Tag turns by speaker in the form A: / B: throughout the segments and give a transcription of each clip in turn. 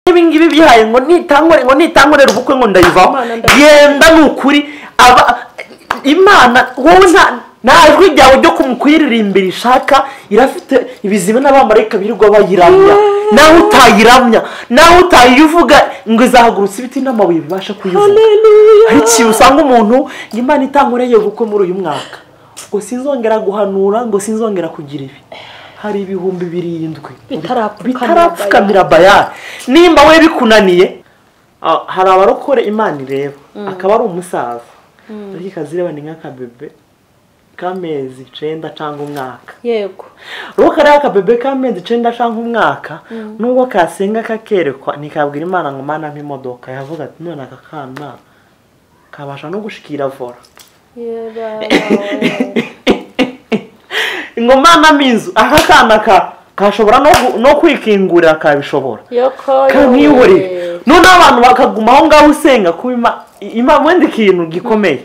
A: ibingibi byaye ngo nitangorera ubukwe ngo ndayivaho yenda nukuri Imana wowe najwi ryawe ryo kumukwiririmbira ishaka irafite ibizibe n'abamarayika birirwa bayiramya nawe utayiramya nawe utayivuga ngo izahagurutse ibiti n'amabuye bibasha kuyivuga ariko usanga umuntu Imana itangoreye ubukwe muri uyu mwaka ngo sinzongera guhanura ngo sinzongera kugira ibi hari ibihumbi 7 bitarapfukamira bayani nimba we bikunaniye hari abarokore Imana ireba akaba ari umusaza ariko kazireba ni nk'akabebe kamezi 9 cyangwa umwaka
B: yego
A: ruko ari akabebe kamezi 9 cyangwa umwaka nubwo kasenga kakerekwa nikabwira Imana ngo Mana mpimodoka yavuga ati none aka kana kabasha no gushikira vora ngo Mana minzu aka kana kashobora no kwikingurira kabishobora kamwihore none abantu bakaguma aho ngaho usenga kuba Imana wende kintu gikomeye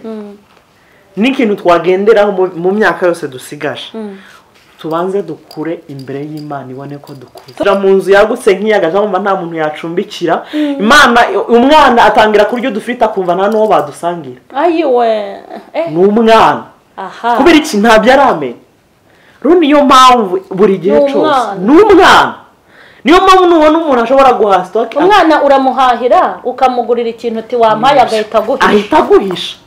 A: n'ikintu twagenderaho mu myaka yose dusigaje tubanze dukure imbere y'Imana ibone ko dukuze mu nzu yagutse nk'iyagaje mu nta muntu yacumbikira Imana umwana atangira kuryo dufite akumva nta no badusangira
B: ayiwe
A: n'umwana kubera iki ntabyo arame niyo mpamvu buri gihe cyose n'umwana niyo mpamvu nubona umuntu ashobora guha stock
B: umwana uramuhahira ukamugurira ikintu uti wampaye ahita aguhisha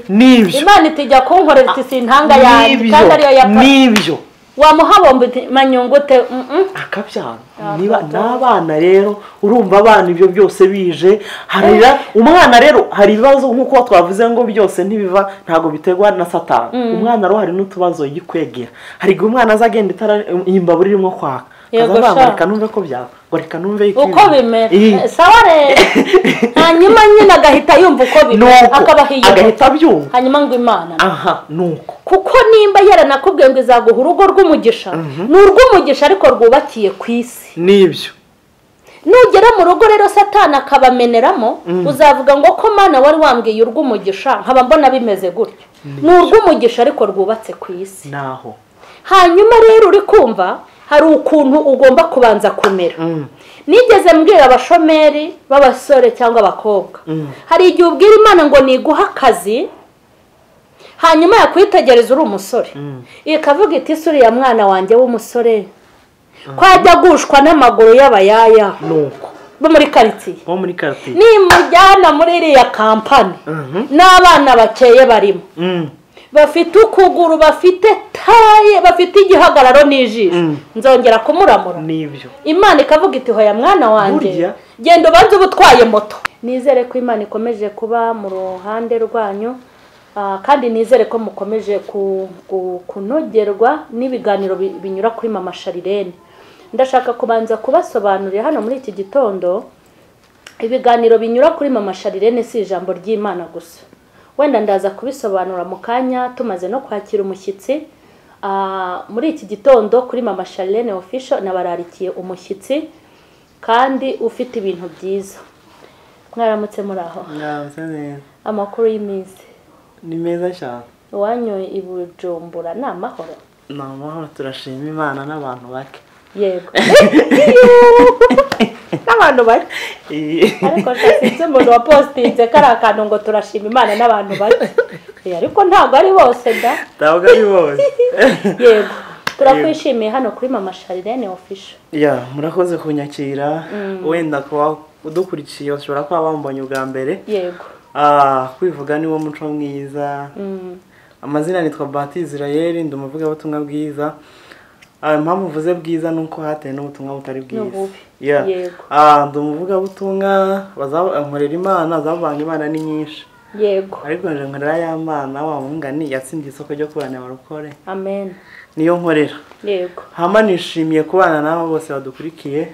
A: nibyo
B: Imana itijya kunkorera iti sintanga yanjye kandi ariyo yapfa
A: nibyo
B: wamuhabomba manyungute
A: akabyana niba n'abana rero urumva abana ibyo byose bije harira umwana rero hari ibibazo nkuko twavuze ngo byose ntibiva ntago bitegwa na Satani umwana rero hari n'utubazo yikwegera hari umwana azagenda imbabura irimo kwaka reka numve ko byaba ngo reka numve
B: uko bimera sawa rero hanyuma nyine agahita yumva uko bimera
A: agahita byumva
B: hanyuma ngo Imana
A: nuko
B: kuko nimba yaranakubwiye ngo izaguha urugo rw'umugisha ni urw'umugisha ariko rwubakiye ku isi
A: nibyo
B: nugera mu rugo rero Satani akabameneramo uzavuga ngo ko Mana wari wambwiye urw'umugisha nkaba mbona bimeze gutyo ni urw'umugisha ariko rwubatse ku isi
A: naho
B: hanyuma rero uri kumva hari ukuntu ugomba kubanza kumera nigeze mbwira abashomeri b'abasore cyangwa abakobwa hari igihe ubwira Imana ngo niguha akazi hanyuma yakwitegereza uri umusore ikavuga iti suriya mwana wanjye w'umusore kwajya gushwa n'amaguru y'abayaya
A: nuko
B: bo muri quartier nimujyana muri iriya kampani n'abana bakeye barimo bafite ukuguru bafite taye bafite igihagararo n'ijisho nzongera kumuramura
A: nibyo
B: Imana ikavuga iti hoya mwana wanjye genda ubanze ubutwaye moto nizere ko Imana ikomeje kuba mu ruhande rwanyu kandi nizere ko mukomeje kunogerwa n'ibiganiro binyura kuri Mama Charlene ndashaka kubanza kubasobanurira hano muri iki gitondo ibiganiro binyura kuri Mama Charlene si ijambo ry'Imana gusa wenda ndaza kubisobanura mu kanya tumaze no kwakira umushyitsi muri iki gitondo kuri Mama Charlene official nabararikiye umushyitsi kandi ufite ibintu byiza mwaramutse muri aho amakuru y'iminsi
A: ni meza cyane
B: wanyoye ibujumbura ni amahoro
A: turashima Imana n'abantu bake
B: yego n'abantu bake ariko sinzi umuntu wapostinze kari akantu ngo turashima Imana n'abantu bake ariko ntabwo ari bose
A: ntabwo ari bose
B: yego turakwishimiye hano kuri Mama Charlene official
A: murakoze kunyakira wenda kuba udukurikiye ushobora kuba bambonye ubwa mbere
B: yego
A: kwivuga niwo muco mwiza amazina nitwa Bahati Israel ndi umuvugabutumwa bwiza impamvu uvuze bwiza nuko hateye n'ubutumwa butari bwiza ndi umuvugabutumwa bazankorera Imana azavanga Imana ni nyinshi
B: yego
A: ariko nje nkorera y'Imana wa mungani yatsindiye isoko ryo kubana abarokore
B: amen
A: niyo nkorera
B: yego
A: hama nishimiye kubana nabo bose badukurikiye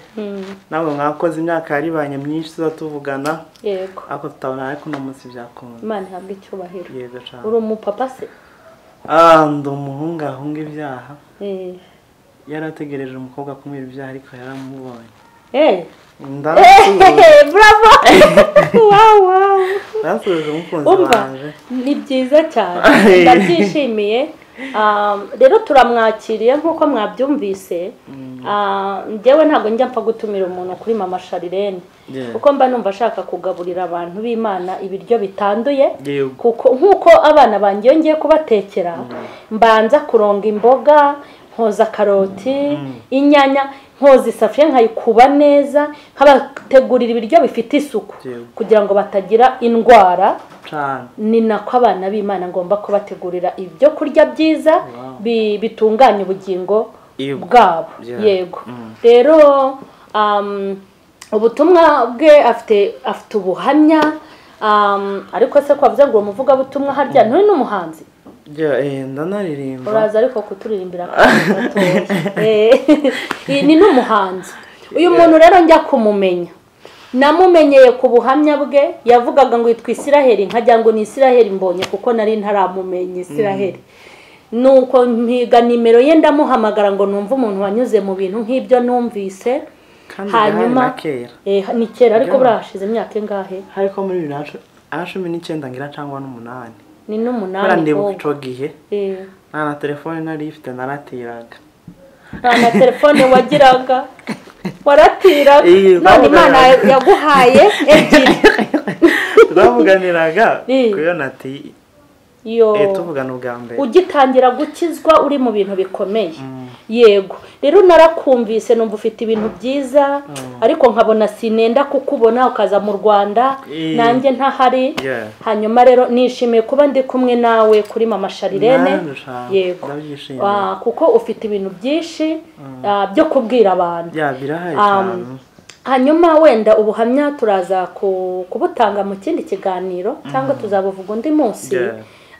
A: nabo mwakoze imyaka yaribanye myinshi tuzatuvugana
B: yego
A: ako tutabona ariko no munsi byakunda
B: Imana ihabwe icyubahiro
A: yego cyane
B: uri umupapa se
A: ndi umuhungu ahunga ibyaha yarategereje umukobwa kumira ibyaha ariko yaramubonye
B: bravo wow
A: nasubije umukunzi wanje
B: ni byiza cyane ndabyishimiye rero turamwakiriye nk'uko mwabyumvise. Njyewe ntabwo njya mpfa gutumira umuntu kuri mama Charlene kuko mba numva ashaka kugaburira abantu b'Imana ibiryo bitanduye, kuko nk'uko abana banjye ngiye kubatekera mbanza kuronga imboga, nkoza karoti, inyanya, nkoza isafuriya nkayikuba neza, nkabategurira ibiryo bifite isuku kugira ngo batagira indwara. Ni nako abana b'Imana ngomba kubategurira ibyo kurya byiza bitunganya ubugingo bwabo. Yego rero ubutumwa bwe afite ubuhamya, ariko se kwavuze ngo umuvuga butumwa harya nturi n'umuhanzi?
A: Ndanaririmba.
B: Uraza ariko kuturirimbira ni n'umuhanzi. Uyu muntu rero njya kumumenya, namumenyeye ku buhamya bwe. Yavugaga ngo yitwa Isiraheli, nkajya ngo ni Isiraheli mbonye kuko nari ntaramumenye Isiraheli. Nuko mpiga nimero ye ndamuhamagara ngo numve umuntu wanyuze mu bintu nk'ibyo numvise. Hanyuma ni kera ariko burashize imyaka ingahe?
A: Ariko muri 2019 ngira cyangwa n'umunani.
B: Ni n'umunani.
A: Barandibuka ico gihe. Na telefone nari ifite naratiraga.
B: Na telefone wagiraga waratiraga. None Imana yaguhaye ebyiri.
A: Turavuganiraga kuyo nati tuvugana ubwa mbere
B: ugitangira gukizwa uri mu bintu bikomeye. Yego rero narakumvise numva ufite ibintu byiza, ariko nkabona sinenda kukubona ukaza mu Rwanda nanjye ntahari. Hanyuma rero nishimiye kuba ndi kumwe nawe kuri mama Charlene. Yego kuko ufite ibintu byinshi byo kubwira abantu. Hanyuma wenda ubuhamya turaza kubutanga mu kindi kiganiro cyangwa tuzabuvuga undi munsi.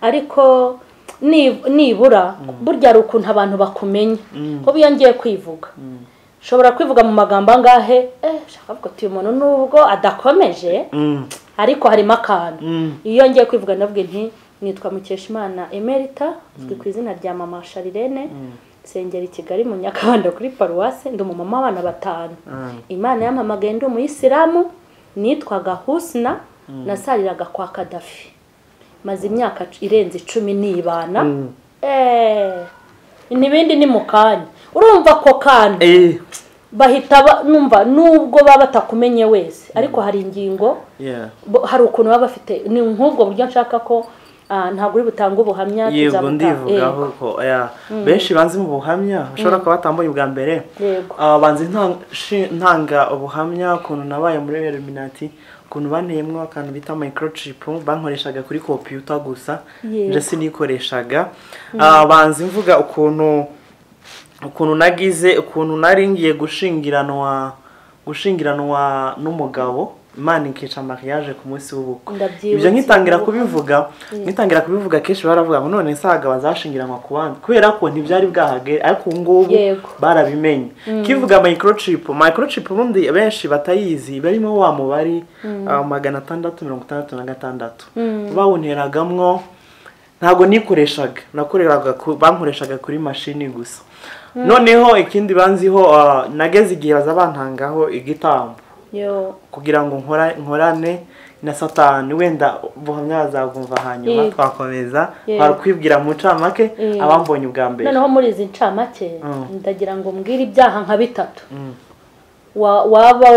B: Ariko nibura burya ari ukuntu abantu bakumenya. Ko biyongeye kwivuga, shobora kwivuga mu magambo angahe shaka ko uyu muntu nubwo adakomeje ariko harimo akantu. Iyo ngiye kwivuga ndavuga nti nitwa Mukeshimana Emerita, uzwi ku izina rya mama Charlene, sengera i Kigali mu Nyakabanda kuri paruwase, ndi umumama w'abana 5. Imana yampamagaye ndi umuyisilamu, nitwaga Husna, nasaliraga kwa Kadafi. Maze imyaka irenze 10 nibana. Nibindi ni mukanya urumva ko kandi bahita numva nubwo baba batakumenye wese, ariko hari ingingo hari ukuntu baba bafite ni nk'ubwo buryo nshaka ko ntabwo uri butanga ubuhamya
A: tuzavuga. Ndivugaho ko benshi banzi mu buhamya bashobora kuba batamboye ubwa mbere. Banzi ntanga ubuhamya ukuntu nabaye muri Illuminati, ukuntu baneyemwe akantu bita microchip bankoreshaga kuri computer gusa, nje sinikoreshaga. Banzi mvuga ukuntu nagize ukuntu naringiye gushingiranwa n'umugabo, Imana ikica mariage ku munsi w'ubukwe. Ibyo nkitangira kubivuga kenshi baravuga ngo none saga bazashingiranwa ku bandi, kubera ko ntibyari bwahage, ariko ngubu barabimenye. Kivuga microchip ubundi benshi batayizi barimo wa mubari 666 bawunteragamwo. Ntago nikoreshaga, bankoreshaga kuri machine gusa. Noneho ikindi banziho nageze igihe bazabantangaho igitambo kugira ngo nkorane na Satani. Wenda buhamya bazagumva hanyuma twakomeza barakwibwira mu ncamake abambonye ubwa mbere.
B: Noneho muri izi ncamake ndagira ngo mbwire ibyaha nka 3 waba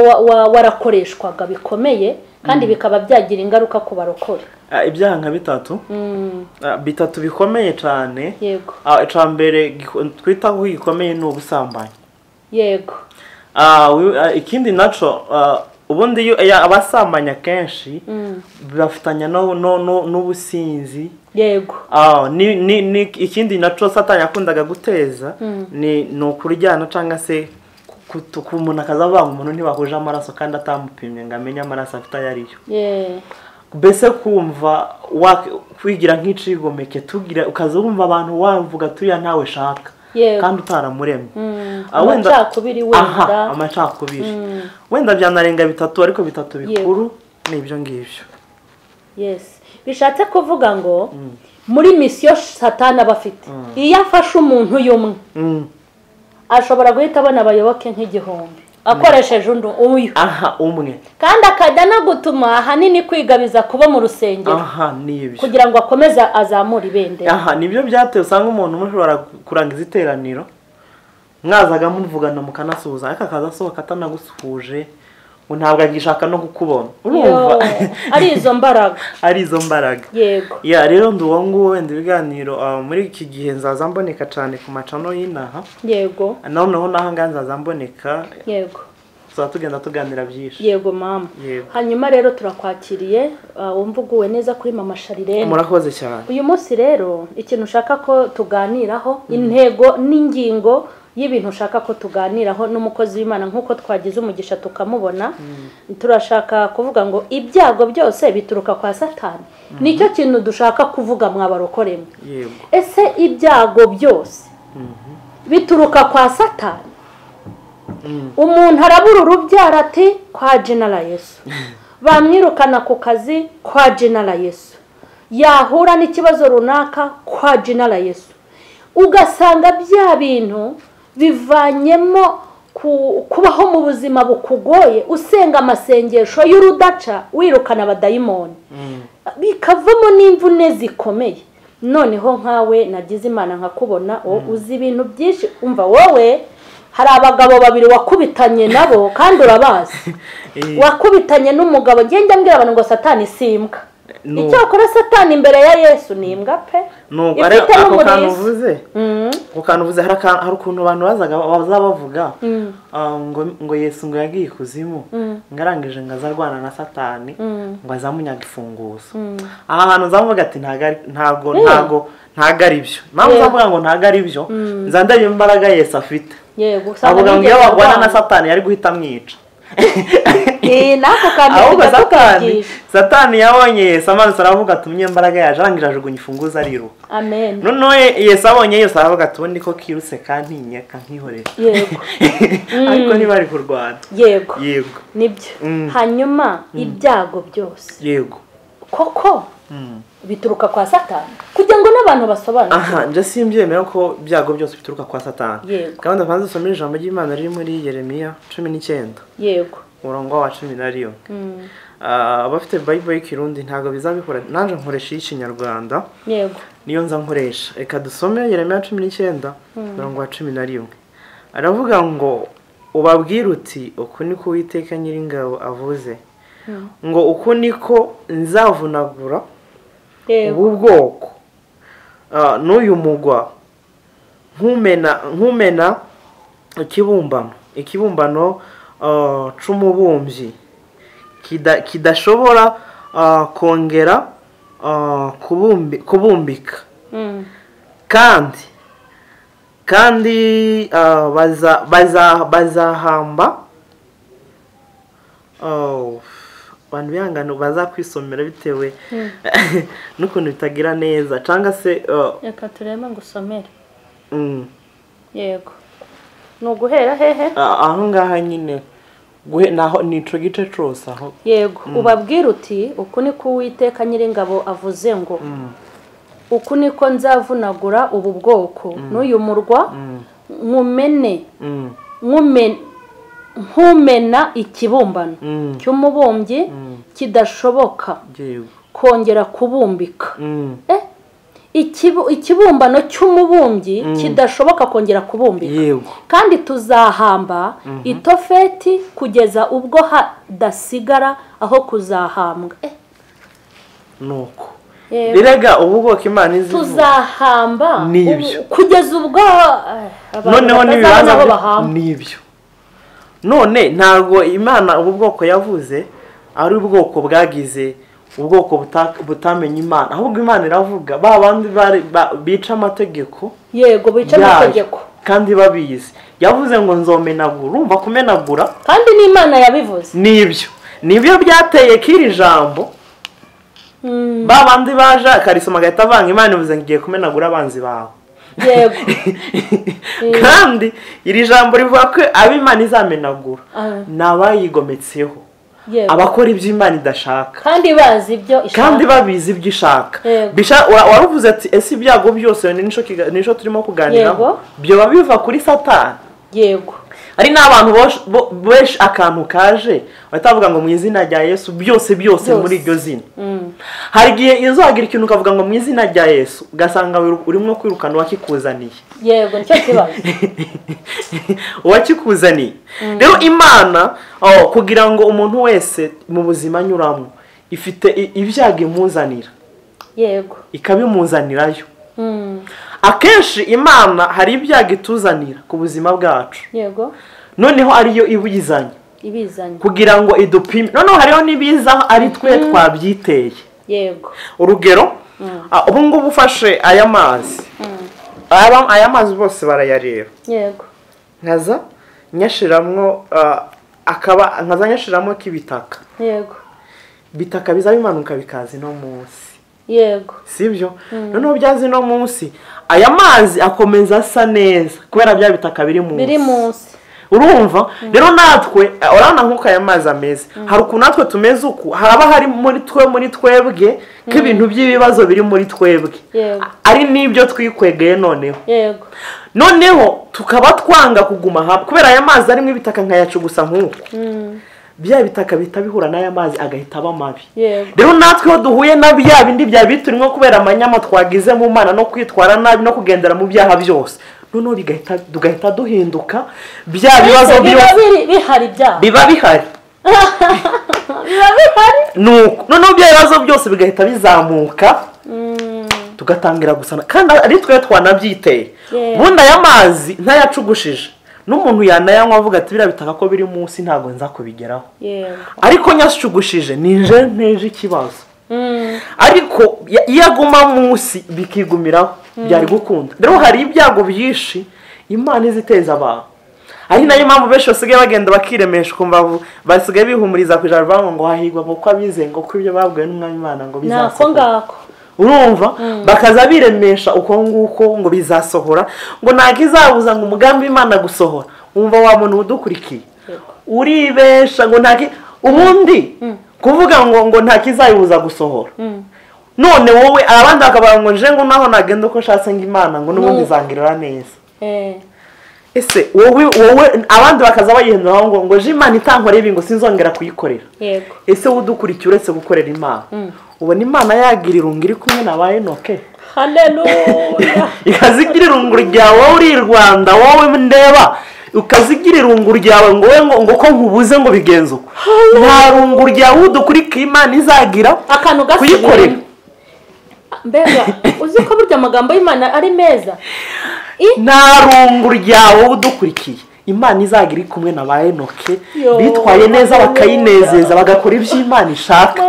B: warakoreshwaga bikomeye kandi bikaba byagira ingaruka ku barokore.
A: Ibyaha nka 3 bikomeye cyane.
B: Yego.
A: Icambere twita ko gikomeye ni ubusambanyi.
B: Yego.
A: Ikindi naco ubundi abasambanya kenshi bafitanya n'ubusinzi.
B: Yego.
A: Ni ikindi naco Satani yakundaga guteza ni ukuryana cyangwa se ku umuntu akazavuga ngo umuntu ntibahuje amaraso kandi atamupimye ngo amenye amaraso afite ayariyo. Bese kumva kwigira nk'icigomeke tugira ukazumva abantu wavuga turiya ntawe shaka kandi utaramuremye.
B: Amacakubiri wenda
A: amacakubiri wenda byanarenga 3 ariko 3 bikuru nibyo ngibyo.
B: Bishatse kuvuga ngo muri mission Satani abafite iyo afashe umuntu yumwe ashobora guhita abona abayoboke nk'igihombe. akoresheje uyu
A: umwe
B: kandi akajya no gutuma ahanini kwigabiza kuba mu rusengero
A: nibyo
B: kugira ngo akomeze azamure ibendera
A: nibyo byateye usanga umuntu mushobora kurangiza iteraniro mwazaga muvugana mukanasuhuza ariko akaza asohoka atanagusuhuje ngo ntabwo agishaka no kukubona urumva ari izo mbaraga
B: yego
A: rero nduwo nguwo wenda ibiganiro muri iki gihe nzaza mboneka cyane ku macano y'inaha
B: yego
A: noneho naho ngaha nzaza mboneka
B: yego
A: tuba tugenda tuganira byinshi
B: yego mama hanyuma rero turakwakiriye wumva uguwe neza kuri mama Charlene
A: murakoze cyane
B: uyu munsi rero ikintu ushaka ko tuganiraho intego n'ingingo y'ibintu ushaka ko tuganiraho n'umukozi w'Imana nk'uko twagize umugisha tukamubona turashaka kuvuga ngo ibyago byose bituruka kwa Satani nicyo kintu dushaka kuvuga mwabarokoremo ese ibyago byose bituruka kwa Satani umuntu arabura urubyaro ati kwa Jenala Yesu bamwirukana ku kazi kwa Jenala Yesu yahura n'ikibazo runaka kwa Jenala Yesu ugasanga bya bintu bivanyemo kubaho mu buzima bukugoye usenga amasengesho y'urudaca wirukana abadayimoni bikavamo n'imvune zikomeye noneho nkawe nagize Imana nkakubona uzi ibintu byinshi umva wowe hari abagabo babiri wakubitanye nabo kandi urabazi wakubitanye n'umugabo ngenda mbwira abantu ngo Satani simbwa icyo akora Satani imbere ya Yesu ni imbwa pe
A: ako kantu uvuze hari ukuntu abantu baza bavuga ngo Yesu ngo yagiye ikuzimu ngo arangije ngo azarwana na Satani ngo azamunyaga ifunguzo aha hantu nzavuga ati ntago ari byo mpamvu nzavuga ngo ntago ari byo nzandabye imbaraga Yesu afite
B: yego
A: avuga ngo iyo wagwana na Satani yari guhita amwica
B: nako
A: ahubwo Satani yabonye Yesu amaze aravuga ati umunyembaraga yaje arangije ajugunya ifunguzo ariruka
B: amen
A: noneho Yesu abonye Yesu aravuga ati ubundi ko kiruse kandi nyeka nkihorera
B: yego
A: ariko niba ari kurwana
B: yego nibyo hanyuma ibyago byose
A: yego
B: koko bituruka kwa Satani kugira ngo n'abantu basobanukirwe
A: nje simbyemera ko ibyago byose bituruka kwa Satani kandi avanze usomera ijambo ry'Imana riri muri Yeremiya 19
B: yego
A: umurongo wa 11 abafite Bible y'ikirundi ntago bizabikora nanje nkoresha y'Ikinyarwanda
B: yego
A: niyo nza nkoresha reka dusome Yeremiya 19 umurongo wa 11 aravuga ngo ubabwira uti uku niko Uwiteka Nyiringabo avuze ngo uku niko nzavunagura ubu bwoko n'uyu mugwa nkumena ikibumbano c'umubumbyi kidashobora kongera kubumbika kandi bazahamba abantu bihangana bazakwisomera bitewe n'ukuntu bitagira neza cyangwa se
B: reka turebe ngo usomere yego ni uguhera hehe
A: aho ngaha nyine naho nico gice cyose aho
B: yego ubabwira uti uku niko Uwiteka Nyiringabo avuze ngo uku niko nzavunagura ubu bwoko n'uyu murwa nkumena ikibumbano cy'umubumbyi kidashoboka kongera kubumbika ikibumbano cy'umubumbyi kidashoboka kongera kubumbika kandi tuzahamba itofeti kugeza ubwo hadasigara aho kuzahambwa
A: nuko birega ubwoko Imana izi
B: tuzahamba kugeza ubwo
A: noneho n'ibibazo nibyo none ntago Imana ubu bwoko yavuze ari ubwoko bwagize ubwoko butamenye Imana ahubwo Imana iravuga babandi bica amategeko
B: yego bica amategeko
A: kandi babizi yavuze ngo nzomenagura urumva kumenagura
B: kandi n'Imana yabivuze
A: nibyo byateye kiri jambo babandi baje akarisoma gahita avanga Imana ivuze ngiye kumenagura abanzi bawe
B: yego
A: kandi iri jambo rivuga ko ab'Imana izamenagura nabayigometseho abakora ibyo Imana idashaka
B: kandi bazi ibyo ishaka
A: kandi babizi ibyo ishaka waruvuze ati ese ibyago byose nico turimo kuganiraho byo babiva kuri Satani
B: yego
A: ari n'abantu benshi akantu kaje batavuga ngo mu izina rya Yesu byose muri iryo zina. Hari igihe izagira ikintu ukavuga ngo mu izina rya Yesu ugasanga urimo kwirukana uwakikuzaniye.
B: Yego nicyo kibazo.
A: Uwakikuzaniye. Rero Imana kugira ngo umuntu wese mu buzima anyuramo ifite ibyago imuzanira.
B: Yego.
A: Ikabimuzanirayo. Akenshi Imana hari ibyago ituzanira ku buzima bwacu.
B: Yego.
A: Noneho ariyo ibizanye kugira ngo idupime. Noneho hariho nibiza ari twe twabyiteye.
B: Yego.
A: Urugero ubu ngubu ufashe aya mazi. Aya mazi bose barayareba.
B: Yego.
A: Nkaza nyashiramwo nkaza nyashiramo kibitaka.
B: Yego.
A: Bitaka biza bimanuka bikazi no munsi.
B: Yego.
A: Sibyo? Noneho byazi no munsi aya mazi akomeza asa neza kubera bya bitaka biri munsi. Urumva? Rero natwe urana nkuko aya mazi ameze. Hari ukuntu natwe tumeze uku haraba hari muri twebwe k'ibintu by'ibibazo biri muri twebwe. Ari nibyo twikwegeye noneho.
B: Yego.
A: Noneho tukaba twanga kuguma hamwe kubera aya mazi arimo ibitaka nkayacu gusa nkuko. Bya bitaka bitabihura n'aya mazi agahita aba mabi. Rero natwe duhuye na bya bindi bya biturimo kubera amanyama twagize mu Mana no kwitwara nabi no kugendera mu byaha byose. Noneho tugahita duhinduka bya bibazo biba bihari. Noneho bya bibazo byose bigahita bizamuka tugatangira gusana kandi ari twe twanabyiteye. Bundi aya mazi ntayacugushije n'umuntu yanayanywa avuga ati birabitaka ko biri munsi ntago nza kubigeraho. Ariko nyashugushije ninje nteje ikibazo. Ariko iyo aguma munsi bikigumiraho byari gukunda. Rero hari ibyago byinshi Imana iziteza abantu. Ari nayo mpamvu benshi basigaye bagenda bakiremesha kumva basigaye bihumuriza kujarva ngo hahigwa kuko abize ngo ko ibyo babwiwe n'Umwami Imana ngo bizasohora. Urumva bakaza biremesha uko nguko ngo bizasohora ngo ntakizabuza ngo umugambi Imana gusohora. Umva wa muntu udukurikiye uribesha ngo ubundi kuvuga ngo ntakizayibuza gusohora. None wowe abandi akabaga ngo nje ngo naho nagenda uko shatse ngo Imana ngo n'ubundi zangirira neza. Ese wowe abandi bakaza bayihindura ngo Imana itankore ibi ngo sinzongera kuyikorera. Ese udukurikiye uretse gukorera Imana ubona Imana yagira irungu iri kumwe nabaye Enoke.
B: Haleluya.
A: Ikazigira irungu ryawe uri Rwanda wowe ndeba ukazigira irungu ryawe ngo we ngo ko nkubuze ngo bigenze uko. Nta rungu ryawe udukurikiye Imana izagira
B: akantu
A: kuyikorera.
B: Mbega uzi ko burya amagambo y'Imana ari meza.
A: Nta rungu ryawe udukurikiye Imana izagira iri kumwe nabaye Enoke bitwaye neza bakayinezeza bagakora ibyo Imana ishaka.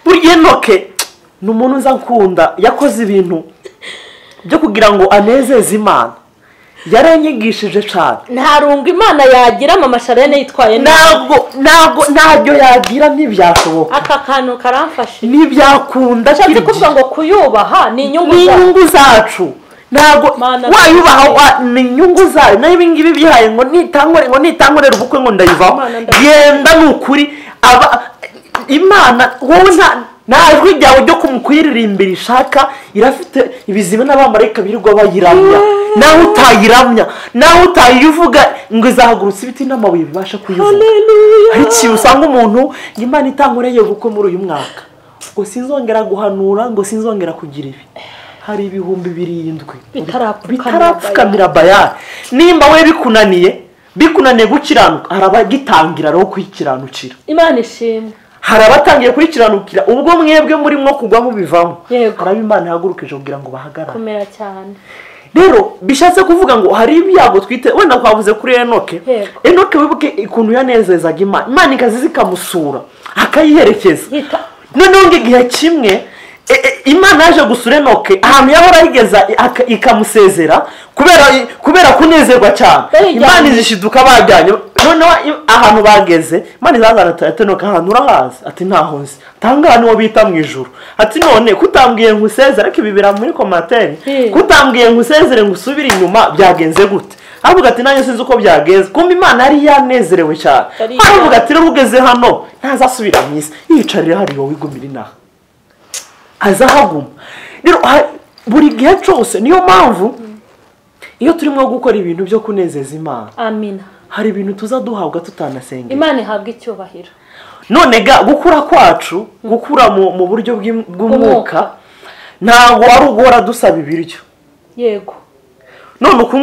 A: Burya Enoke ni umuntu uza nkunda yakoze ibintu byo kugira ngo anezeze Imana. Yaranyigishije cyane.
B: Nta rungu Imana yagira mama Charlene yitwaye
A: ntabyo yagira ntibyashoboka.
B: Aka kantu karamfashe.
A: Ntibyakunda
B: cyane kuvuga ngo kuyubaha ni
A: inyungu zacu. Ntabwo wayubaha ni inyungu zayo. Nayo ibingibi bihaye ngo nitangorera ubukwe ngo ndayivaho. Yenda nukuri Imana wowe ntajwi ryawe ryo kumukuyiririmbira ishaka irafite ibizima n'abamarayika birirwa bayiramya. Nawe utayiramya nawe utayivuga ngo izahagurutse ibiti n'amabuye bibasha kuyivuga. Ariko usanga umuntu Imana itankoreye ubukwe muri uyu mwaka ngo sinzongera guhanura ngo sinzongera kugira ibi. Hari ibihumbi 7 bitarapfukamira bayari. Nimba we bikunaniye gukiranuka harabagitangira ro kwikiranukira.
B: Imana ishimwe.
A: Hari abatangiye kurikiranukira ubwo mwebwe murimo kugwa mu bivamo. Hari Imana ihagurukije kugira ngo bahagarare.
B: Komera cyane.
A: Rero bishatse kuvuga ngo hari ibyago twite wenda kwavuze kuri Enoke. Enoke wibuke ikuntu yanezezaga Imana ikazi zikamusura akayiherekeza. Noneho ngigihe kimwe Imana yaje gusura Enoke ahantu yahora yigeza ikamusezera kubera kunezerwa cyane. Imana izishiduka bajyanye. Noneho ahantu bageze Imana izazana Enoke ahantu urahazi ati ntaho nzi. Tanga hano bita mu ijuru. Ati none kutambwiye ngusezera ariko bibira muri commentaire. Kutambwiye ngusezere ngusubira inyuma byagenze gute? Avuga ati nanjye sinzi uko byagenze. Kumbe Imana yari yanezerewe cyane. Avuga ati rero ugeze hano ntazasubira mwisi. Yicarira hari wowe igumira inaha. Azahaguma. Rero buri gihe cyose niyo mpamvu iyo turimo gukora ibintu byo kunezeza Imana.
B: Amina.
A: hari ibintu tuzaduhabwa tutanasenga.
B: Imana ihabwa icyubahiro.
A: None gukura kwacu gukura mu buryo bw'umwuka ntabwo ari uguhora dusaba ibiryo.
B: Yego.
A: None uku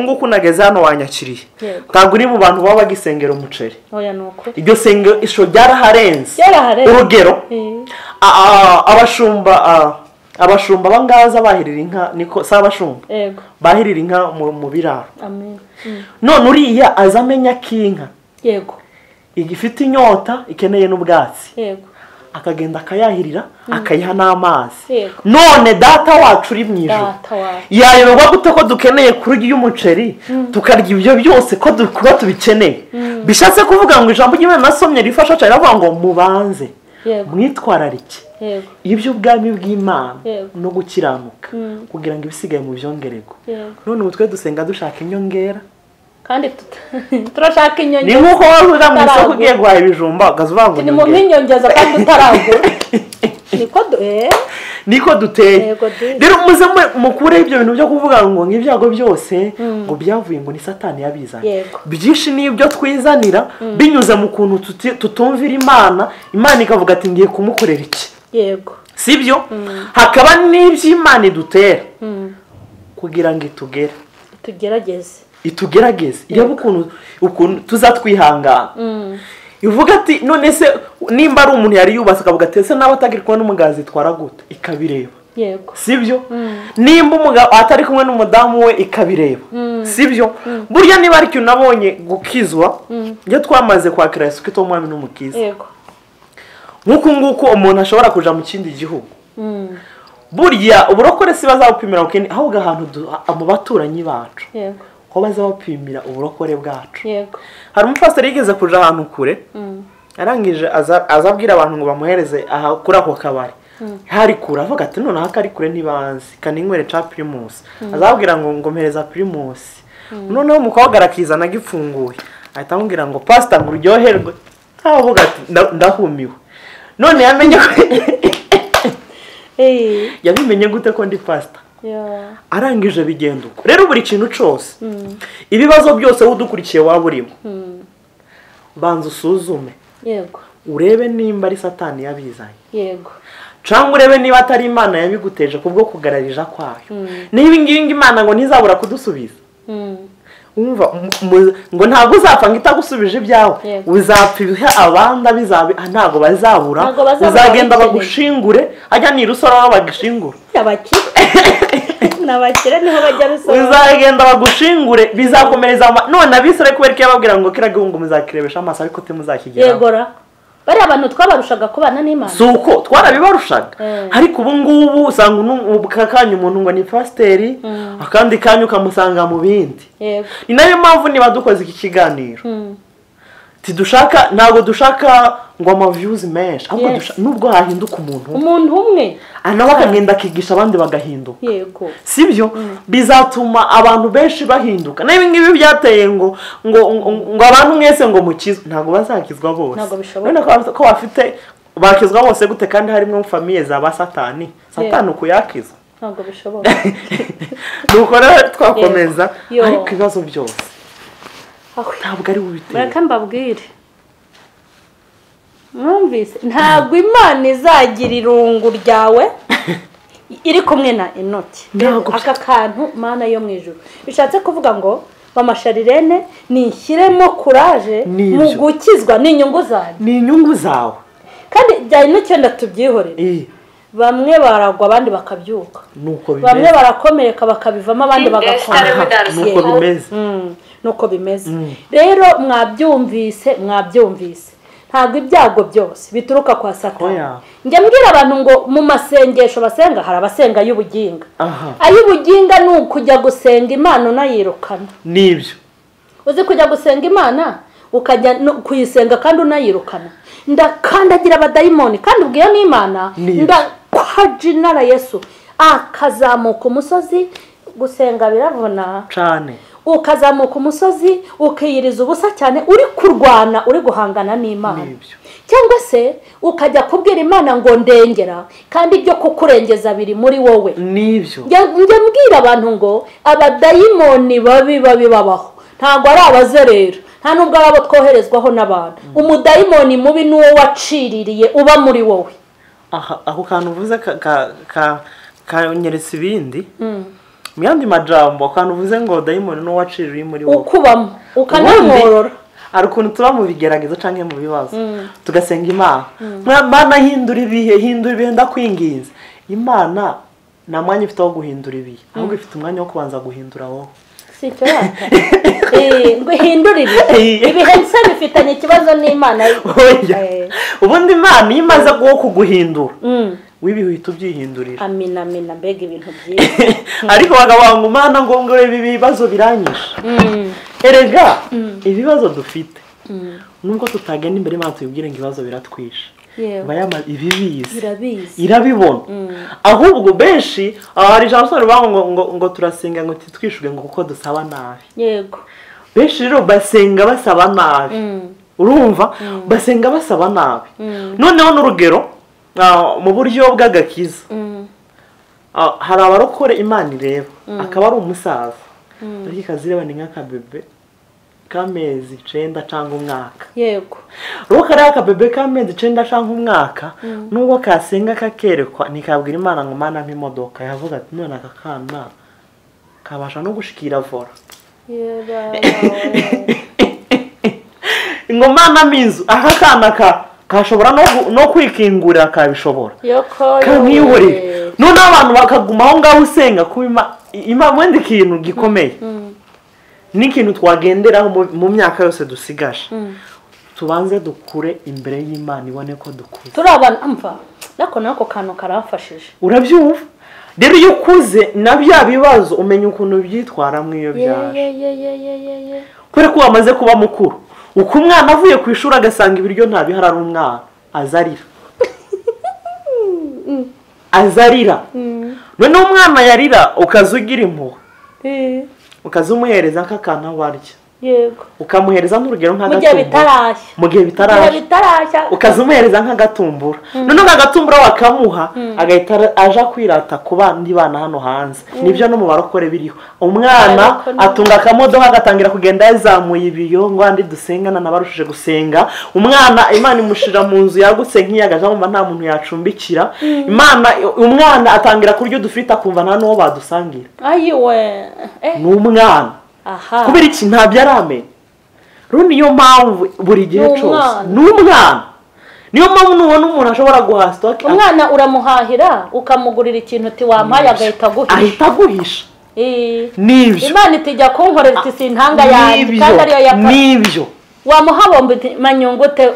A: nguku nageze hano wanyakiriye. Ntabwo uri mu bantu baba bagisengera umuceri.
B: Oya nuko.
A: Iryo sengesho ryaraharenze. Urugero abashumba bangaza bahirira inka niko sa abashumba.
B: Yego.
A: Bahirira inka mu biraro.
B: Amen.
A: None uriya azamenya kinka.
B: Yego.
A: Igifite inyota ikeneye n'ubwatsi.
B: Yego.
A: Akagenda akayahirira akayiha n'amazi. None data wacu uri mwijuru yayoberwa gute ko dukeneye kurya umuceri tukarya ibyo byose ko kuba tubikeneye. Bishatse kuvuga ngo ijambo ry'Imana nasomye rifasha cyane avuga ngo mubanze mwitwararike iby'ubwami bw'Imana no gukiranuka kugira ngo ibisigaye mu byongerego. None utwe dusenga dushaka inyongera
B: kandi turashaka inyongeza.
A: Ni nkuko wavuga mu isoko ugiye guhaha ibijumba ukazuvuga
B: ni mu nk'inyongeza kandi utaragura.
A: Niko duteye. Rero muze mukure ibyo bintu byo kuvuga ngo nk'ibyago byose ngo byavuye ngo ni Satani yabizanye. Byinshi n'ibyo twizanira binyuze mu kuntu tutumvira Imana ikavuga ati ngiye kumukorera iki.
B: Yego.
A: Sibyo? Hakaba n'iby'Imana idutera kugira ngo itugerageze iyo ukuntu tuzatwihangana. Ivuga ati none se nimba ari umuntu yari yubase akavuga ati ese nawe atagiri kumwe n'umugazi twara gute ikabireba.
B: Yego.
A: Sibyo? Nimba umugabo atari kumwe n'umudamu we ikabireba. Sibyo? Burya niba ari cyo nabonye gukizwa iyo twamaze kwa Kristo kito umwami n'umukiza.
B: Yego.
A: Nguko umuntu ashobora kuja mu kindi gihugu. Burya uburokore si bazawupimira ukene ahubwo ahantu mu baturanyi bacu.
B: Yego.
A: Ko bazawupimira uburokore bwacu.
B: Yego.
A: Hari umupasiteri yigeze kuja ahantu kure. Arangije azabwira abantu ngo bamuhereze aha kuri ako kabari. Hari kure avuga ati none akari kure ntibanzi kaninywere cha Primus. Azabwira ngo mpereza Primus. None umukobwa arakizana gifunguye. Ahita amubwira ngo pastor ngo uryoherwe. Avuga ati ndahumiwe. None yamenye yabimenye gute ko ndi pastor? Arangije bigenda uko. Rero buri kintu cyose ibibazo byose udukurikiye waburimo banza usuzume.
B: Yego.
A: Urebe nimba ari Satani yabizanye.
B: Yego.
A: Cyangwa urebe niba atari Imana yabiguteje kubwo kugararija kwayo. Niba ingingi Imana ngo ntizabura kudusubiza. Umva ngo ntabwo uzapfa ngitagusubije ibyawe uzapfa abandi abizabe ntago bazabura uzagenda bagushingure ajya ni rusoro bagishingura
B: n'abakire niho bajya rusoro
A: uzagenda bagushingure bizakomereza none abisire kubereka yababwira ngo kira gihungu muzakirebesha amaso ariko temuzakigera.
B: Yegora bari abantu twabarushaga kubana n'Imana.
A: Suko twarabibarushaga ariko ubu ngubu usanga kakanya umuntu ngo ni pasiteri akandi kanyu kamusanga mu bindi. Ni nayo mpamvu niba dukoze iki kiganiro tidushaka ntago dushaka ngo ama views menshi ahubwo nubwo hahinduka umuntu
B: umwe
A: nawe akagenda akigisha abandi bagahinduka.
B: Yego.
A: Sibyo bizatuma abantu benshi bahinduka. Nayo ngibi byateye ngo abantu mwese ngo mukize ntago bazakizwa bose. None ko bafite bakizwa bose gute kandi harimo mu famille za ba Satani uko yakiza
B: ntago bishoboka.
A: Nuko rero twakomeza ariko ibibazo byose ntabwo ari ubiteye.
B: Reka mbabwire mwumvise ntabwo Imana izagira irungu ryawe iri kumwe na Enoki. Aka kantu Mana yo mu ijuru bishatse kuvuga ngo bamasharirene nishyiremo courage mu gukizwa n'inyungu zawe kandi byari n'icyo ndatubyihorera. Bamwe baragwa abandi bakabyuka. Bamwe barakomereka bakabivamo abandi bagakomera. Nuko bimeze. Rero mwabyumvise ntabwo ibyago byose bituruka kwa Satani. Njye mbwira abantu ngo mu masengesho basenga hari abasenga y'ubuginga. Ay'ubuginga ni ukujya gusenga Imana unayirukana.
A: Nibyo.
B: Uzi kujya gusenga Imana ukajya kuyisenga kandi unayirukana. Ndakandagira abadayimoni kandi ubwiye n'Imana ndakwajinara Yesu akazamuka umusozi gusenga biravuna
A: cyane.
B: Ukazamuka umusozi ukiyiriza ubusa cyane uri kurwana uri guhangana n'Imana. Cyangwa se ukajya kubwira Imana ngo ndengera kandi ibyo kukurengeza biri muri wowe.
A: Nibyo.
B: Njye mbwira abantu ngo abadayimoni babi babaho ntabwo ari abazerera nta nubwo ari abo twoherezwaho n'abantu umudayimoni mubi n'uwo waciririye uba muri wowe.
A: ako kantu uvuze kanyeretse ibindi mu yandi majambo akantu uvuze ngo dayimoni n'uwo waciririye muri wowe
B: ukubamo ukanamworora.
A: hari ukuntu tuba mu bigeragezo cyangwa mu bibazo tugasenga Imana hindura ibihe ndakwinginze. Imana nta mwanya ifite wo guhindura ibihe ahubwo ifite umwanya wo kubanza guhindura wowe.
B: Si icyo yata ngo ihindure ibihe nsa bifitanye ikibazo n'Imana.
A: Ubundi Imana iyo imaze kuguhindura wibihe uhita ubyihindurira.
B: Amina mbega ibintu byiza.
A: Ariko bagabanga Imana ngo ibi bibazo biranyisha. Erega ibibazo dufite nubwo tutagenda imbere Imana tuyibwire ngo ibibazo biratwisha irabibona. Ahubwo benshi hari ijambo ngo turasenga ngo titwishuge ngo kuko dusaba nabi.
B: Yego
A: benshi rero basenga basaba nabi. Urumva basenga basaba nabi. Noneho n'urugero mu buryo bw'agakiza hari abarokore Imana ireba akaba ari umusaza ariko ikazireba ni nk'akabebe k'amezi 9 cyangwa umwaka.
B: Yego
A: ruko kari akabebe k'amezi 9 cyangwa umwaka nubwo kasenga kakerekwa nikabwira Imana ngo Mana nk'imodoka yavuga ati none aka kana kabasha no gushikira vora. Ngo Mana minzu aka kana kashobora no kwikingurira kabishobora kaniyore. None abantu bakaguma aho ngaho usenga kuba Imana wenda ikintu gikomeye n'ikintu twagenderaho mu myaka yose dusigaje tubanze dukure imbere y'Imana ibone ko dukuze.
B: Turabana amva nako kantu karafashije.
A: Urabyumva rero iyo ukuze na bya bibazo umenya ukuntu byitwara mu iyo byaje kure ko wamaze kuba mukuru. Uko umwana avuye ku ishuri agasanga ibiryo nta biharara umwana azarira none umwana yarira ukazugira impuhwe ukazumuhereza nk'akana warya. Yego ukamuhereza n'urugero nk'agatumbura mu gihe bitarashya ukazumuhereza nk'agatumbura. None nk'agatumbura wakamuha agahita aja kwirata ku bandi bana hano hanze. Nibyo no mu barokore biriho umwana atunga akamodoka agatangira kugenda yazamuye ibiyo ngo andi dusengana nabarushije gusenga. Umwana Imana imushira mu nzu yagutse nk'iyagaje mumva nta muntu yacumbikira. Umwana atangira kurya dufite akumva nta n'uwo badusangira. Ayiwe n'umwana kubera iki ntabyo arame. Niyo mpamvu buri gihe cyose n'umwana niyo mpamvu nubona umuntu ashobora guhasta
B: umwana uramuhahira ukamugurira ikintu uti wampaye agahita aguhisha.
A: Nibyo
B: Imana itijya kunkorera iti sintanga yanjye kandi ariyo yapfa. Nibyo wamuhabomba manyungute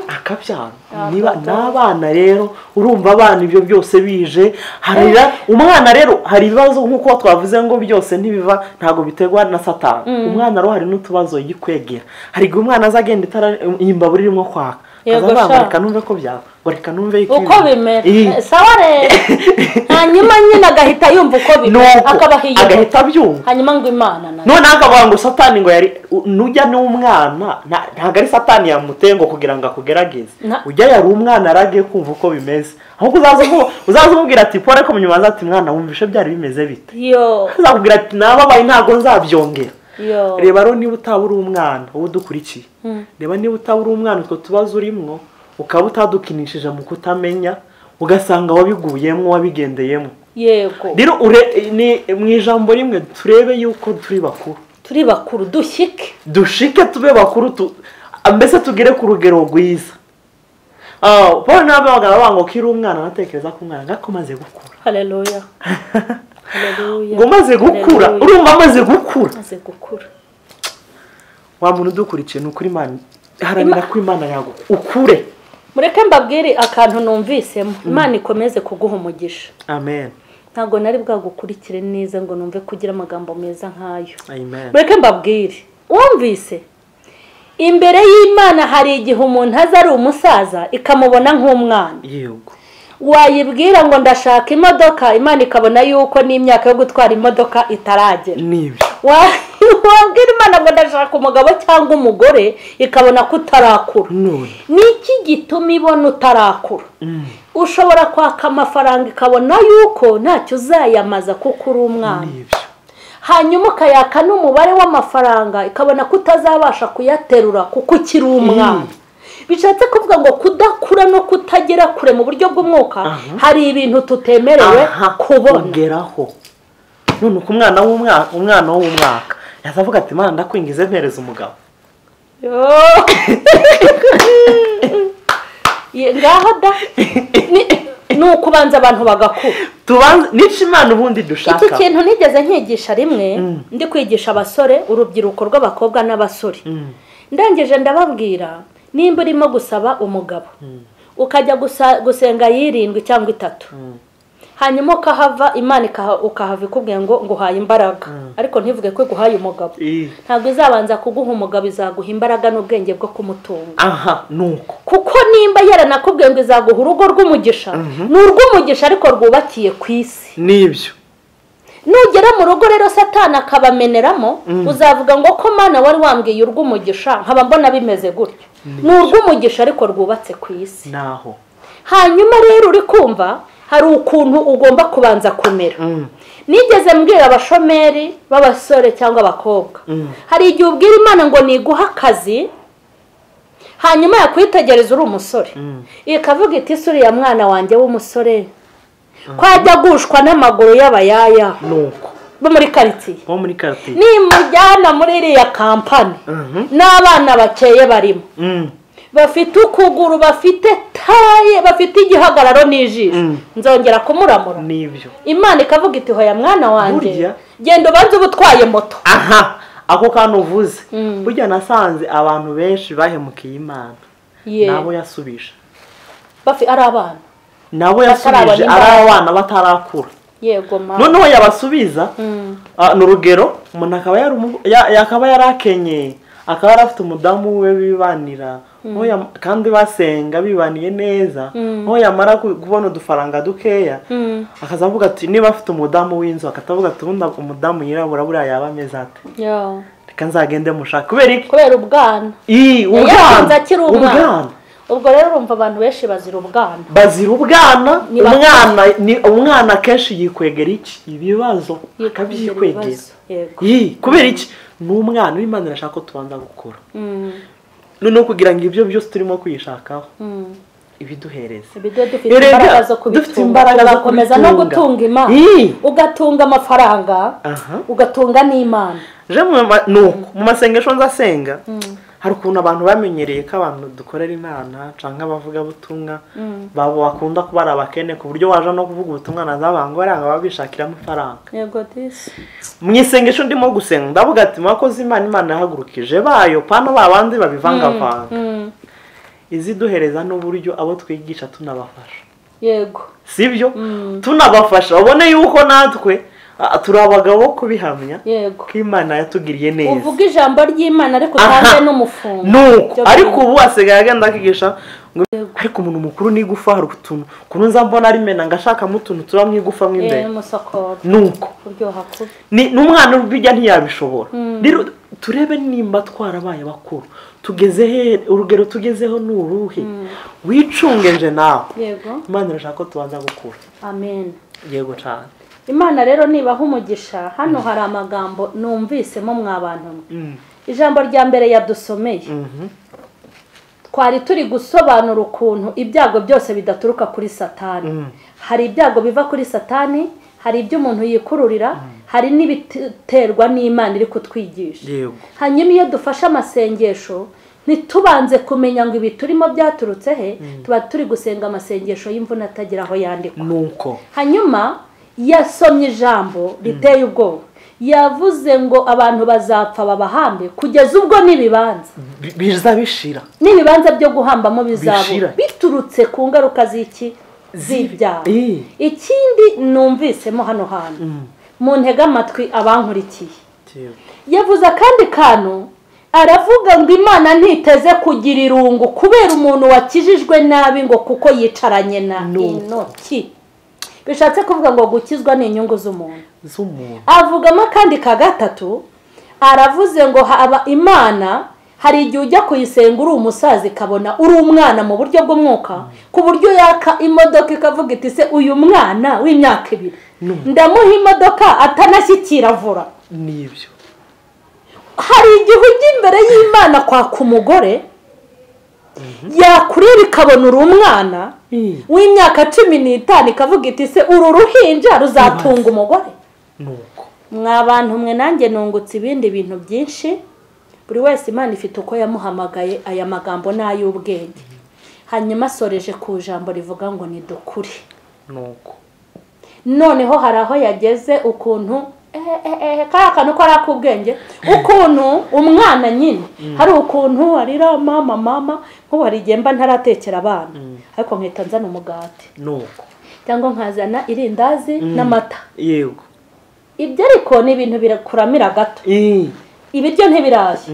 A: akabyana niba n'abana rero urumva abana ibyo byose bije harira umwana rero hari ibibazo nkuko twavuze ngo byose ntibiva ntago bitegwa na Satani. Umwana rero hari n'utubazo yikwegera hari umwana azagenda imbabura irimo kwaka reka numve ko byaba reka numve
B: uko bimera sawa rero hanyuma nyine agahita yumva uko bimera akabahiye
A: agahita byumva
B: hanyuma ngo Imana
A: none akavuga ngo Satani ngo yari nujya n'umwana ntago ari Satani yamutengo kugira ngo akugerageze ujya yari umwana aragiye kumva uko bimeze ahubwo uzazumubwira ati pore ko munyumaza ati mwana wumvishe byari bimeze bite uzakubwira ati nababaye ntago nzabyongera. Reba rero niba utabura umwana wowe udukurikiye reba niba utabura umwana utwo tubazo urimo ukaba utadukinishije mu kutamenya ugasanga wabiguyemo wabigendeyemo.
B: Yego
A: rero ni mu ijambo rimwe turebe yuko turi bakuru dushike tube bakuru mbese tugere ku rugero rwiza. Paul n'abagabo bango kiri umwana natekereza ko umwana ngakomaze gukura.
B: Haleluya
A: ngo maze gukura urumva amaze gukura wa muntu dukurikiye n'ukuri Imana haranira ko Imana yago ukure.
B: Mureke mbabwire akantu numvisemo Imana ikomeze kuguha umugisha.
A: Amen.
B: Ntago nari bwagukurikire neza ngo numve kugira amagambo meza nkayo.
A: Amen.
B: Mureke mbabwire wumvise imbere y'Imana hari igihe umuntu aza ari umusaza ikamubona nk'umwana.
A: Yego
B: wayibwira ngo ndashaka imodoka Imana ikabona yuko n'imyaka yo gutwara imodoka itaragera.
A: Nibyo
B: wabwira Imana ngo ndashaka umugabo cyangwa umugore ikabona ko utarakura. Niki gituma ibona utarakura? Ushobora kwaka amafaranga ikabona yuko ntacyo uzayamaza kuko uri umwana. hanyuma ukayaka n'umubare w'amafaranga ikabona ko utazabasha kuyaterura kuko ukiri umwana. Bishatse kuvuga ngo kudakura no kutagera kure mu buryo bw'umwuka hari ibintu tutemerewe kuboneraho.
A: None uko umwana w'umwaka yazavuga ati Imana ndakwingize mpereza umugabo.
B: Ngaho da ni ukubanza abantu bagakura.
A: Tubanze nico Imana ubundi dushaka.
B: Iki kintu nigeze nkigisha rimwe ndi kwigisha abasore, urubyiruko rw'abakobwa n'abasore. Ndangije ndababwira nimba urimo gusaba umugabo ukajya gusenga yirindwi cyangwa 3 hanyuma ukahava Imana ukahava ikubwiye ngo nguhaye imbaraga ariko ntivuge ko guhaye umugabo ntabwo izabanza kuguha umugabo, izaguha imbaraga n'ubwenge bwo kumutunga.
A: Nuko
B: kuko nimba yaranakubwiye ngo izaguha urugo rw'umugisha ni urw'umugisha ariko rwubakiye ku isi.
A: Nibyo
B: nugera mu rugo rero Satani akabameneramo uzavuga ngo ko Mana wari wambwiye urw'umugisha nkaba mbona bimeze gutyo. Ni urw'umugisha ariko rwubatse ku isi.
A: Naho
B: hanyuma rero uri kumva hari ukuntu ugomba kubanza kumera. Nigeze mbwira abashomeri b'abasore cyangwa abakobwa, hari igihe ubwira Imana ngo niguha akazi hanyuma yakwitegereza uri umusore ikavuga iti suriya mwana wanjye w'umusore kwajya gushwa n'amaguru y'abayaya
A: nuko
B: bo muri quartier nimujyana muri iriya kampani n'abana bakeye barimo bafite ukuguru, bafite taye, bafite igihagararo n'ijisho, nzongera kumuramura.
A: Nibyo
B: Imana ikavuga iti hoya mwana wanjye genda ubanze ubutwaye moto.
A: Ako kantu uvuze burya nasanze abantu benshi bahemukiye Imana nabo yasubije
B: ari abana
A: nabo yasubije ari abana batarakura.
B: Yego mama
A: noneho yabasubiza n'urugero umuntu akaba yarakenye akaba yarafite umudamu we bibanira kandi basenga bibaniye neza aho yamara kubona udufaranga dukeya akazavuga ati niba afite umudamu w'inzu akatavuga ati ubundi umudamu yirabura buriya yaba ameze ate reka nzagende mushaka
B: kubera ubwana
A: ubwana.
B: Ubwo rero urumva abantu benshi bazira ubwana.
A: Umwana kenshi yikwegera iki ibibazo akabyikwegera. Kubera iki n'umwana w'Imana irashaka ko tubanza gukura. None kugira ngo ibyo byose turimo kwishakaho ibiduhereza
B: dufite imbaraga zo gukomeza no gutunga Imana, ugatunga amafaranga ugatunga n'Imana.
A: Nuko mu masengesho nzasenga hari ukuntu abantu bamenyereye ko abantu dukorera Imana cyangwa bavuga butumwa babo bakunda kuba ari abakene ku buryo waje no kuvuga ubutumwa nazabango baranga babishakira amafaranga. Mu isengesho ndimo gusenga ndavuga ati mwakoze Imana yahagurukije bayo pano babandi babivangavanga iziduhereza n'uburyo abo twigisha tunabafasha. Sibyo tunabafasha ubone yuko natwe turi abagabo kubihamya ko Imana yatugiriye neza.
B: Uvuga ijambo ry'Imana ariko kandi n'umufungo.
A: Nuko ariko ubu asigaye agenda akigisha ariko umuntu mukuru n'igufa hari utuntu kuno nzambona ari mena ngashaka mutuntu tuba mwigufa mw'imbere. Nuko n'umwana ubijya ntiyabishobora. Rero turebe nimba twarabaye bakuru tugeze he urugero tugezeho n'uruhe wicunge nje nawe. Imana irashaka ko tubanza gukura.
B: Amen.
A: Yego cyane.
B: Imana rero nibaha umugisha hano hari amagambo numvisemo mwabantu. Ijambo rya mbere yadusomeye twari turi gusobanura ukuntu ibyago byose bidaturuka kuri Satani. Hari ibyago biva kuri Satani, hari ibyo umuntu yikururira, hari n'ibiterwa n'Imana iri kutwigisha. Hanyuma iyo dufashe amasengesho ntitubanze kumenya ngo ibi turimo byaturutse he, tuba turi gusenga amasengesho y'imvune atagira aho yandikwa.
A: Nuko
B: hanyuma yasomye ijambo riteye ubwoba, yavuze ngo abantu bazapfa babahambe kugeza ubwo n'ibibanza
A: biza bishira,
B: n'ibibanza byo guhambamo bizabo biturutse ku ngaruka z'ibyaha. Ikindi numvisemo hano hantu mu ntega amatwi abankurikiye, yavuze akandi kantu aravuga ngo Imana ntiteze kugira irungu kubera umuntu wakijijwe nabi ngo kuko yicaranye na intoki. Bishatse kuvuga ngo gukizwa ni inyungu z'umuntu. Avugamo kandi ka gatatu aravuze ngo haba Imana hari igihe ujya kuyisenga uri umusazi kabona uri umwana mu buryo bw'umwuka ku buryo yaka imodoka ikavuga iti se uyu mwana w'imyaka 2 ndamuha imodoka atanashyikira vura
A: nibyo
B: hari igihe ujya imbere y'Imana kwaka umugore yakureba ikabona uri umwana w'imyaka 15 ikavuga iti se uru ruhinja ruzatunga umugore.
A: nuko
B: Mwabantu mwe nanjye nungutse ibindi bintu byinshi. Buri wese Imana ifite uko yamuhamagaye. Aya magambo n'ay'ubwenge. Hanyuma soreje ku jambo rivuga ngo ni dukuri.
A: nuko
B: Noneho hari aho yageze ukuntu kaya kantu ko arakubwenge ukuntu umwana nyine hari ukuntu arira mama nko hari gemba ntaratekera abana ariko nkita nzana umugati
A: nuko
B: cyangwa nkazana irindazi n'amata.
A: yego
B: Ibyo ariko ni ibintu birakuramira gato. Ibiryo ntibiraje.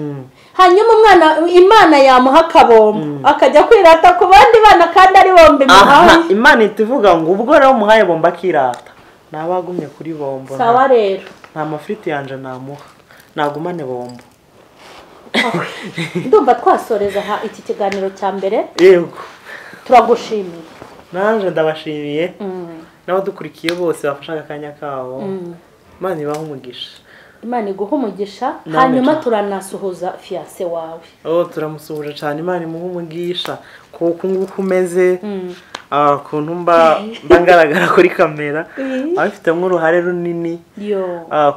B: Hanyuma umwana Imana yamuha akabombo akajya kwirata ku bandi bana kandi ari bombe muhaye.
A: Imana itivuga ngo ubwo rero muhaye bomba akirata nabagumye kuri bombo.
B: Sawa rero
A: nta mafriti yanje namuha nagumane bombo.
B: Ndumva twasoreza iki kiganiro cya mbere.
A: Yego
B: turagushimiye.
A: Nanje ndabashimiye n'abadukurikiye bose bafashaga akanya kabo. Imana ibahe umugisha.
B: Imana iguha umugisha. Hanyuma turanasuhuza fiancé wawe.
A: Turamusuhuje cyane. Imana imuhe umugisha kuko nguko umeze kuntu mba ngaragara kuri kamera abafite nk'uruhare runini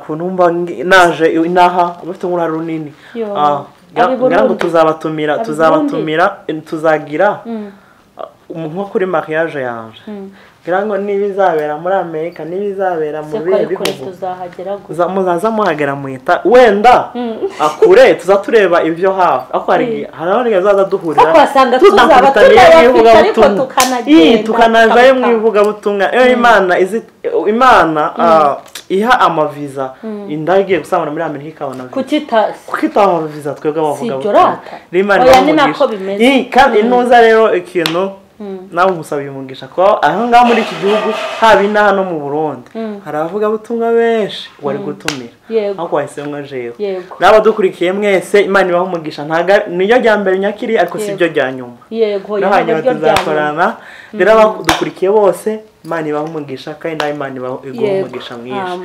A: kuntu mba naje inaha abafite nk'uruhare runini ngira ngo tuzabatumira tuzagira nko kuri mariage yaje ngira ngo nibizabera muri Amerika nibizabera mu bihe bihugu muzaza muhagera muhita wenda akure tuzatureba ibyo hafi ako hari abandi bazaza duhurira
B: tuzaba tureba ariko
A: tukanajayo mu ivuga butumwa. Imana iha amaviza indagiye gusanga muri Amerika ikabona kukita viza twebwe abavuga
B: Imana
A: kandi inuza rero ikintu nawe umusabiye umugisha ko aho ngaho muri iki gihugu haba inaha no mu Burundi hari abavuga butumwa benshi wari gutumira aho wahisemwe jewe n'abadukurikiye mwese Imana ibahe umugisha niyo rya mbere nyakiri ariko si byo rya nyuma. Hanyuma tuzakorana rero abadukurikiye bose Imana ibahe umugisha kandi nawe Imana ibahe umugisha mwinshi.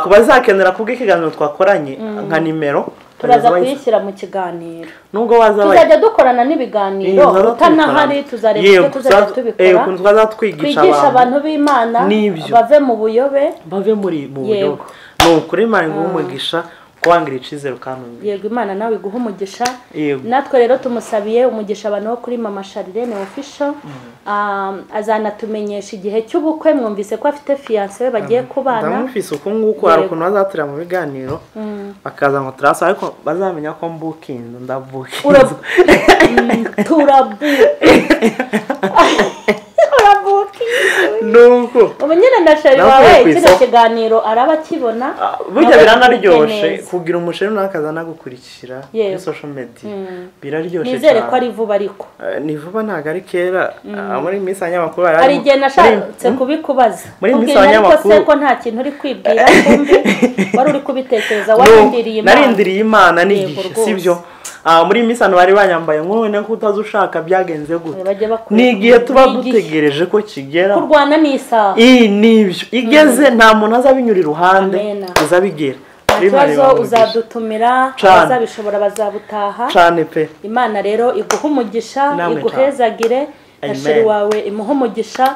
A: Ku bazakenera kubw'ikiganiro twakoranye nka nimero
B: turaza kuyishyira mu kiganiro
A: nubwo
B: tuzajya dukorana n'ibiganiro utanahari tuzareba tuzajya tubikora twigisha abantu b'Imana bave mu buyobe
A: bave muri mu buyobe. Kuri Imana umugisha kwangira icizero kanumbi.
B: Yego Imana nawe iguha umugisha. Natwe rero tumusabiye umugisha abantu bo kuri M.Charlene official. Azanatumenyesha igihe cy'ubukwe mwumvise ko afite fiancé we bagiye kubana.
A: Ndamufise uko nguko hari ukuntu bazatura mu biganiro bakaza ngo turasa ariko bazamenya ko mbukinze ndabukinze nuko
B: umunyene ndashari wawe kino kiganiro araba kibona
A: burya biranaryoshe kugira umusheri nakaza nagukurikira kuri social media biraryoshe.
B: Nizere ko ari vuba ariko
A: ni vuba ntago ari kera muri misanya makuru
B: ari igihe nashatse kubikubaza
A: muri misanya makuru
B: ko nta kintu uri kwibwira kumbi wari uri kubitekereza
A: narindiriye Imana n'igihe sibyo. Muri misano bari banyambaye nkone ko utazushaka byagenze gute nigiye tuba dutegereje ko kigera
B: kurwana n'isaha
A: nibyo igeze nta muntu azabinyura iruhande uzabigera.
B: Ikibazo uzadutumira bazabishobora bazabutaha
A: cyane pe.
B: Imana rero iguha umugisha iguhezagire ashiri wawe imuha umugisha.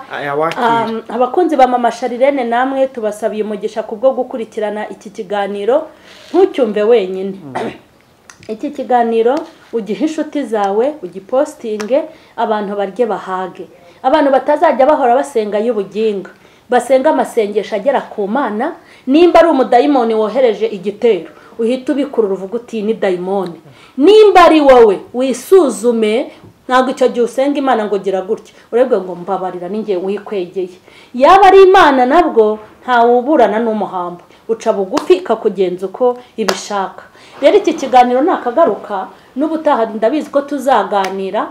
B: Abakunzi ba M.Charlene namwe tubasabiye umugisha kubwo gukurikirana iki kiganiro ntucyumve wenyine. Iki kiganiro ugihe inshuti zawe ugipostinge abantu barye bahage. Abantu batazajya bahora basenga y'ubuginga basenga amasengesho agera ku Mana. Nimba ari umudayimoni wohereje igitero uhita ubikurura uvuga uti ni dayimoni. Nimba ari wowe wisuzume ntabwo icyo gihe usenga Imana ngo gira gutya urebwe ngo mbabarira ninjye wikwegeye. Yaba ari Imana nabwo ntawuburana n'umuhambo uca bugufi ikakugenza uko ibishaka. Rero iki kiganiro nakagaruka n'ubutaha ndabizi ko tuzaganira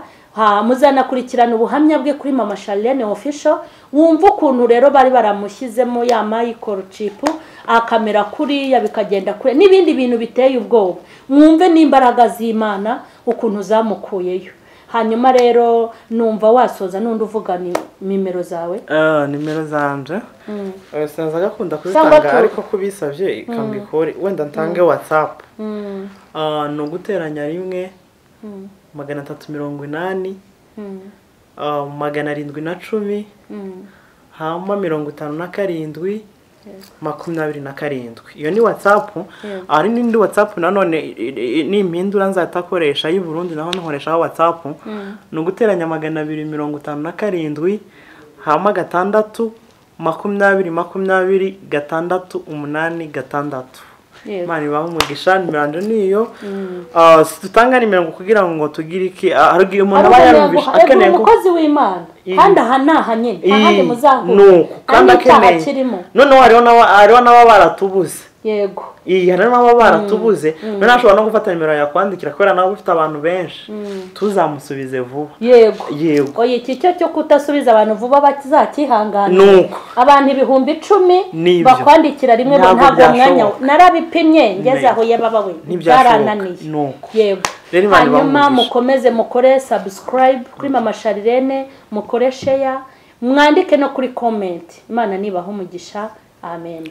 B: muzanakurikirana ubuhamya bwe kuri M.Charlene official. Wumva ukuntu rero bari baramushyizemo ya microchip akamera kuri bikagenda kure n'ibindi bintu biteye ubwoba. Mwumve n'imbaraga z'Imana ukuntu zamukuyeyo. Hanyuma rero numva wasoza n'undi uvuga ni nimero zawe
A: nimero zanje sinza gakunda kubitanga ariko kubisabye ikambikore wenda ntange WhatsApp no guteranya rimwe 380 710 hama 57 27. Iyo ni WhatsApp. Ari n'indi WhatsApp nanone n'impindura nzatakoresha y'u Burundi naho nkoresha WhatsApp no guteranya 257 hama 6 20 6 Mani baho umugisha nimero niyo situtanga nimero kugira ngo tugire iki argiye umuntu aba yarumvisha akeneye
B: umukozi w'Imana kandi aha nyine ahandi muzaho
A: kandi akeneye none hariho n'aba baratubuze
B: yego
A: hari n'aba baratubuze none ashobora no gufata nimero yakwandikira kubera nawe ufite abantu benshi tuzamusubize vuba
B: yego oye iki cyo kutasubiza abantu vuba bakizakihangana abantu 10,000 bakwandikira rimwe ntabwo mwanya narabipimye ngeze aho yababawe byarananiye yego hanyuma mukomeze mukore subscribe kuri M.Charlene mukore share mwandike no kuri comment Imana nibaho umugisha amen.